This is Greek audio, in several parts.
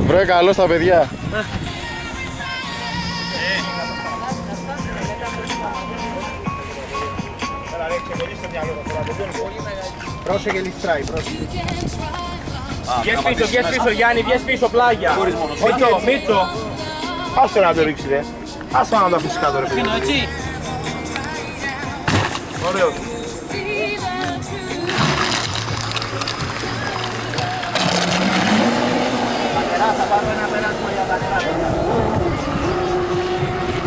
Βρε καλό στα παιδιά. Πρόσεχε ληστράει, πρόσεχε. Βγες πίσω Γιάννη, βγες πίσω πλάγια. Μίτσο. Άσε να το ρίξει, ρε. Άσε να το αφήσεις κάτω, ρε παιδί. Έτσι. Ωραίο.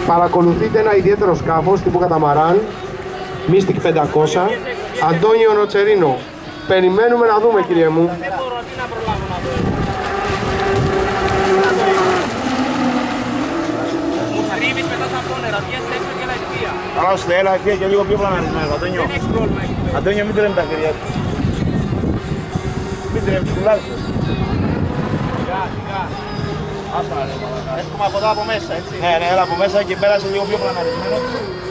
Παρακολουθείτε ένα ιδιαίτερο σκάφος τύπου καταμαράν Mystic 500 Αντώνιο Νοτσερίνο. Περιμένουμε να δούμε, κύριε μου. Δεν μπορώ, τι να προλάβω να δω. Μου τρίβεις μετά τα φώνερα, βγες έξω και έλα ευθεία. Καλά ώστε, έλα ευθεία και λίγο πιο πλαναρισμένο, Αντώνιο. Δεν έχεις πρόβλημα εκεί. Αντώνιο, μην τρέμει τα χέρια του. Μην τρέμει, τουλάχιστον. Σιγά, σιγά. Άστα να ρε, Έχουμε από εδώ από μέσα, έτσι. ναι, ναι, έλα από μέσα και πέρασε λίγο πιο πλαναρισμένο.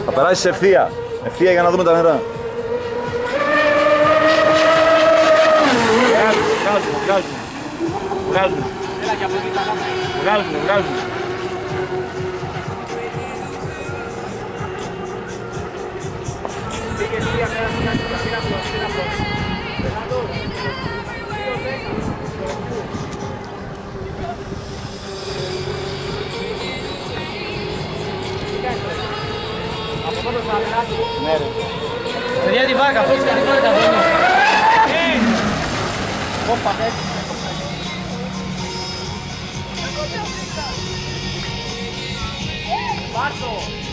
Θα περάσεις ευθεία. Ευθεία για να δούμε τα νερά. Βγάζουν. Έλα και από εκεί τα πάμε. Βγάζουν. Πήγε μία μέρα στην αρχή, από εδώ το σαλεράκι. Ναι ρε. Παιδιά τη βάρκα, πώς και τη βάρκα δεν είναι. Όπα, έτσι. Πάρτο.